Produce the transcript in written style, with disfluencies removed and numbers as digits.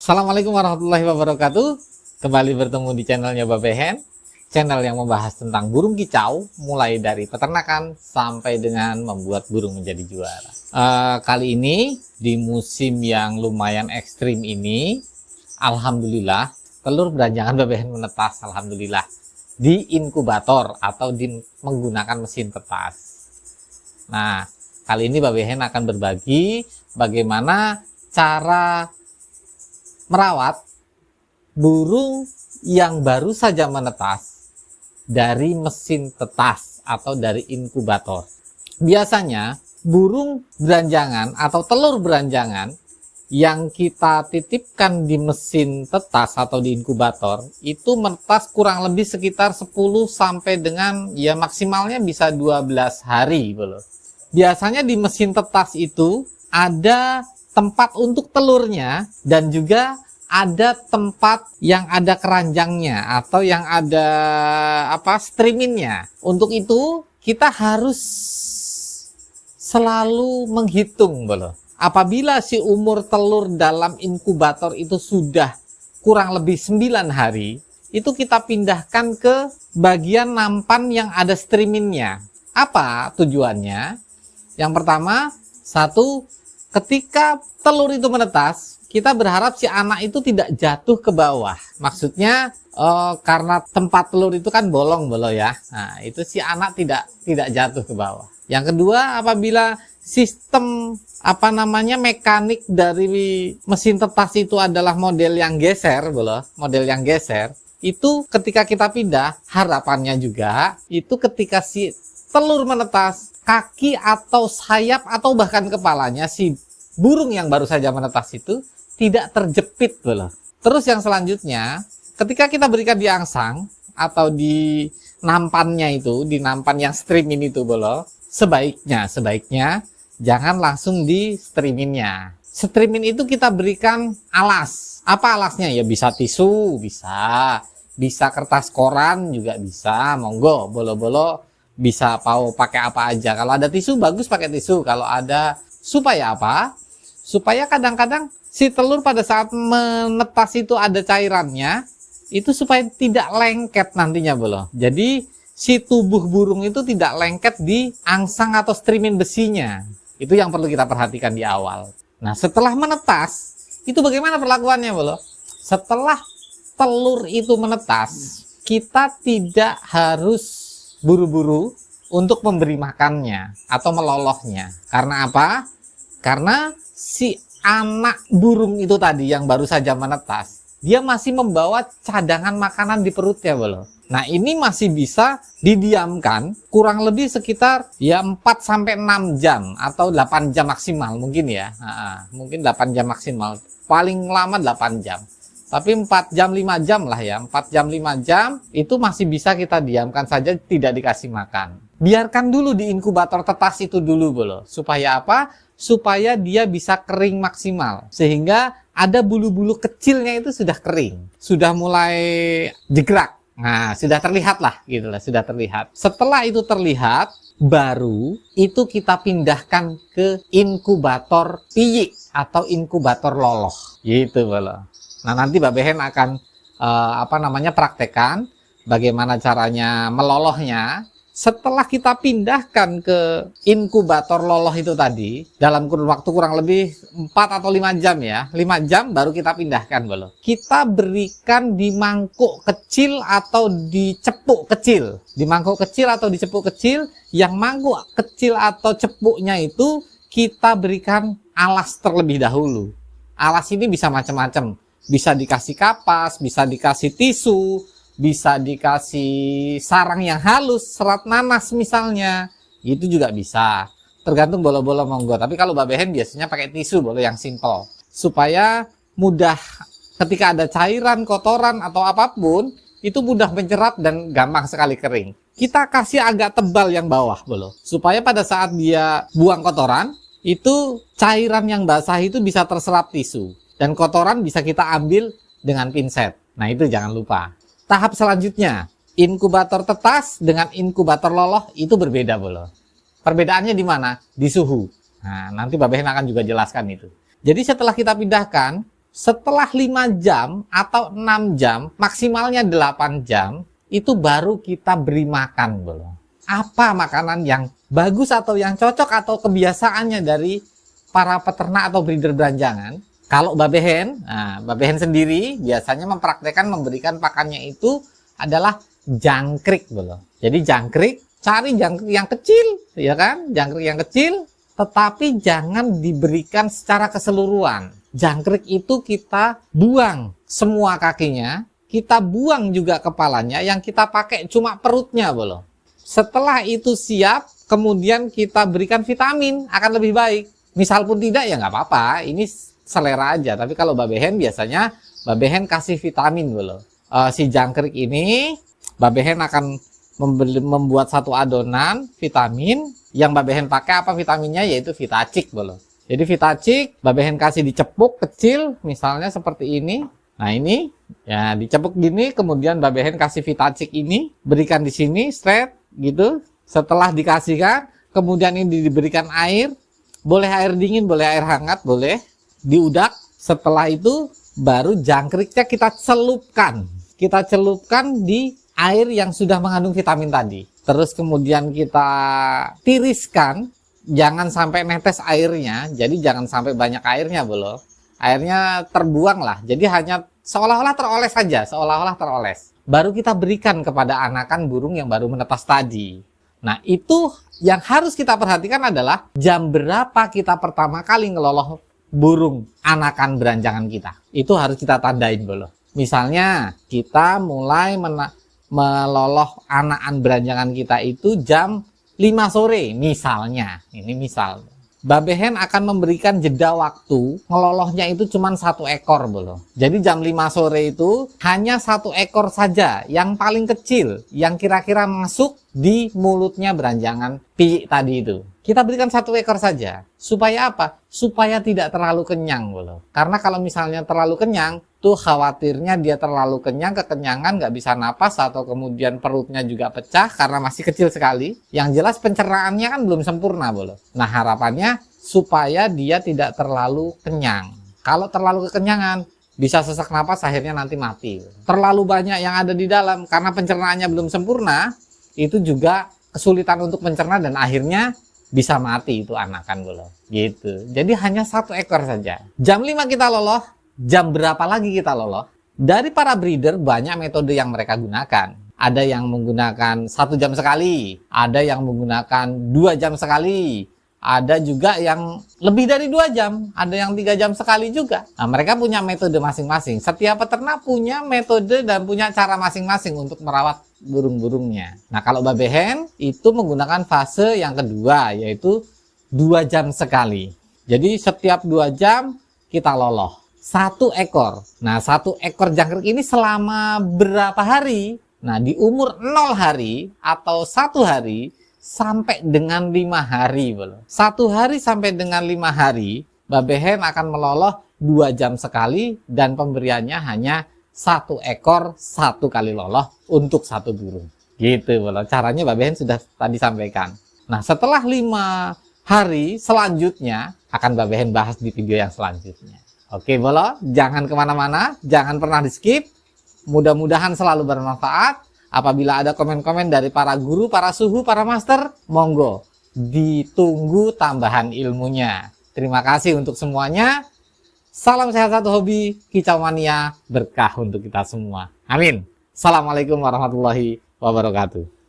Assalamualaikum warahmatullahi wabarakatuh. Kembali bertemu di channelnya Babehen, channel yang membahas tentang burung kicau, mulai dari peternakan sampai dengan membuat burung menjadi juara. Kali ini di musim yang lumayan ekstrim ini, alhamdulillah telur beranjangan Babehen menetas, alhamdulillah, di inkubator atau menggunakan mesin tetas. Nah, kali ini Babehen akan berbagi bagaimana cara merawat burung yang baru saja menetas dari mesin tetas atau dari inkubator. Biasanya burung beranjangan atau telur beranjangan yang kita titipkan di mesin tetas atau di inkubator itu menetas kurang lebih sekitar 10 sampai dengan ya maksimalnya bisa 12 hari. Biasanya di mesin tetas itu ada tempat untuk telurnya dan juga ada tempat yang ada keranjangnya atau yang ada streamingnya. Untuk itu kita harus selalu menghitung apabila si umur telur dalam inkubator itu sudah kurang lebih 9 hari, itu kita pindahkan ke bagian nampan yang ada streamingnya. Apa tujuannya? Yang pertama, satu, ketika telur itu menetas, kita berharap si anak itu tidak jatuh ke bawah. Maksudnya karena tempat telur itu kan bolong ya. Nah, itu si anak tidak jatuh ke bawah. Yang kedua, apabila sistem mekanik dari mesin tetas itu adalah model yang geser, itu ketika kita pindah, harapannya juga itu ketika si telur menetas, kaki atau sayap atau bahkan kepalanya si burung yang baru saja menetas itu tidak terjepit Terus yang selanjutnya, ketika kita berikan di angsang atau di nampannya itu, di nampan yang streaming itu sebaiknya jangan langsung di streamingnya. Streaming itu kita berikan alas. Apa alasnya? Ya bisa tisu, bisa kertas koran juga bisa, monggo, bisa pakai apa aja. Kalau ada tisu bagus pakai tisu. Kalau ada, supaya apa? Supaya kadang-kadang si telur pada saat menetas itu ada cairannya, itu supaya tidak lengket nantinya Jadi si tubuh burung itu tidak lengket di angsang atau streaming besinya. Itu yang perlu kita perhatikan di awal. Nah, setelah menetas, itu bagaimana perlakuannya Setelah telur itu menetas, kita tidak harus buru-buru untuk memberi makannya atau melolohnya. Karena apa? Karena si anak burung itu tadi yang baru saja menetas, dia masih membawa cadangan makanan di perutnya Nah, ini masih bisa didiamkan kurang lebih sekitar ya 4 sampai 6 jam atau 8 jam maksimal mungkin ya. Mungkin 8 jam maksimal. Paling lama 8 jam. Tapi 4 jam 5 jam lah ya. 4 jam 5 jam itu masih bisa kita diamkan saja, tidak dikasih makan. Biarkan dulu di inkubator tetas itu dulu Supaya apa? Supaya dia bisa kering maksimal. Sehingga ada bulu-bulu kecilnya itu sudah kering. Sudah mulai jegrak. Nah, sudah terlihat lah sudah terlihat. Setelah itu terlihat, baru itu kita pindahkan ke inkubator piyik atau inkubator loloh. Gitu Nah, nanti Babehen akan praktekkan bagaimana caranya melolohnya. Setelah kita pindahkan ke inkubator loloh itu tadi, dalam kurun waktu kurang lebih 4 atau 5 jam ya. 5 jam baru kita pindahkan Kita berikan di mangkuk kecil atau di cepuk kecil. Di mangkuk kecil atau di cepuk kecil, yang mangkuk kecil atau cepuknya itu kita berikan alas terlebih dahulu. Alas ini bisa macam-macam. Bisa dikasih kapas, bisa dikasih tisu, bisa dikasih sarang yang halus, serat nanas misalnya. Itu juga bisa. Tergantung bolo-bolo monggo. Tapi kalau Babehen biasanya pakai tisu yang simple. Supaya mudah ketika ada cairan, kotoran atau apapun, itu mudah menyerap dan gampang sekali kering. Kita kasih agak tebal yang bawah supaya pada saat dia buang kotoran, itu cairan yang basah itu bisa terserap tisu. Dan kotoran bisa kita ambil dengan pinset. Nah, itu jangan lupa. Tahap selanjutnya, inkubator tetas dengan inkubator loloh itu berbeda Perbedaannya di mana? Di suhu. Nah, nanti Babehen akan juga jelaskan itu. Jadi setelah kita pindahkan, Setelah 5 jam atau 6 jam, maksimalnya 8 jam, itu baru kita beri makan bro. Apa makanan yang bagus atau yang cocok atau kebiasaannya dari para peternak atau breeder beranjangan? Kalau babehen, nah, babehen sendiri biasanya mempraktekkan memberikan pakannya itu adalah jangkrik bro. Jadi jangkrik, cari jangkrik yang kecil, ya kan? Jangkrik yang kecil, tetapi jangan diberikan secara keseluruhan. Jangkrik itu kita buang semua kakinya, kita buang juga kepalanya, yang kita pakai cuma perutnya bro. Setelah itu siap, kemudian kita berikan vitamin, akan lebih baik. Misal pun tidak ya nggak apa-apa, ini selera aja. Tapi kalau babehen biasanya babehen kasih vitamin bro. Si jangkrik ini babehen akan membuat satu adonan vitamin yang babehen pakai apa vitaminnya, yaitu Vitacik bro. Jadi Vitacik babehen kasih dicepuk kecil misalnya seperti ini. Nah ini ya dicepuk gini, kemudian babehen kasih Vitacik ini, berikan di sini straight gitu. Setelah dikasihkan, kemudian ini diberikan air, boleh air dingin, boleh air hangat, boleh diudak. Setelah itu baru jangkriknya kita celupkan. Kita celupkan di air yang sudah mengandung vitamin tadi. Terus kemudian kita tiriskan. Jangan sampai netes airnya, jadi jangan sampai banyak airnya bro. Airnya terbuang lah, jadi hanya seolah-olah teroles saja, seolah-olah teroles. Baru kita berikan kepada anakan burung yang baru menetas tadi. Nah itu yang harus kita perhatikan adalah jam berapa kita pertama kali ngeloloh burung anakan beranjangan kita. Itu harus kita tandain bro. Misalnya kita mulai meloloh anakan beranjangan kita itu jam 5 sore misalnya, ini misal. Babehen akan memberikan jeda waktu, ngelolohnya itu cuma 1 ekor bro. Jadi jam 5 sore itu hanya 1 ekor saja, yang paling kecil, yang kira-kira masuk di mulutnya beranjangan piyik tadi itu. Kita berikan 1 ekor saja. Supaya apa? Supaya tidak terlalu kenyang bro. Karena kalau misalnya terlalu kenyang, tuh khawatirnya dia terlalu kenyang, kekenyangan, nggak bisa napas, atau kemudian perutnya juga pecah karena masih kecil sekali. Yang jelas pencernaannya kan belum sempurna bro. Nah harapannya supaya dia tidak terlalu kenyang. Kalau terlalu kekenyangan, bisa sesak napas, akhirnya nanti mati. Terlalu banyak yang ada di dalam karena pencernaannya belum sempurna, itu juga kesulitan untuk mencerna dan akhirnya bisa mati itu anakan bro. Gitu. Jadi hanya 1 ekor saja. Jam 5 kita loloh. Jam berapa lagi kita loloh? Dari para breeder banyak metode yang mereka gunakan. Ada yang menggunakan 1 jam sekali, ada yang menggunakan 2 jam sekali, ada juga yang lebih dari 2 jam, ada yang 3 jam sekali juga. Nah mereka punya metode masing-masing. Setiap peternak punya metode dan punya cara masing-masing untuk merawat burung-burungnya. Nah kalau babehen itu menggunakan fase yang kedua, yaitu 2 jam sekali. Jadi setiap 2 jam kita loloh 1 ekor. Nah 1 ekor jangkrik ini selama berapa hari? Nah di umur 0 hari atau 1 hari sampai dengan 5 hari bro. 1 hari sampai dengan 5 hari babehen akan meloloh 2 jam sekali dan pemberiannya hanya 1 ekor 1 kali loloh untuk 1 burung. Gitu bro. Caranya babehen sudah tadi sampaikan. Nah setelah 5 hari selanjutnya akan babehen bahas di video yang selanjutnya. Oke bolo, jangan kemana-mana, jangan pernah di skip. Mudah-mudahan selalu bermanfaat. Apabila ada komen-komen dari para guru, para suhu, para master, monggo ditunggu tambahan ilmunya. Terima kasih untuk semuanya. Salam sehat satu hobi, kicau mania, berkah untuk kita semua. Amin. Assalamualaikum warahmatullahi wabarakatuh.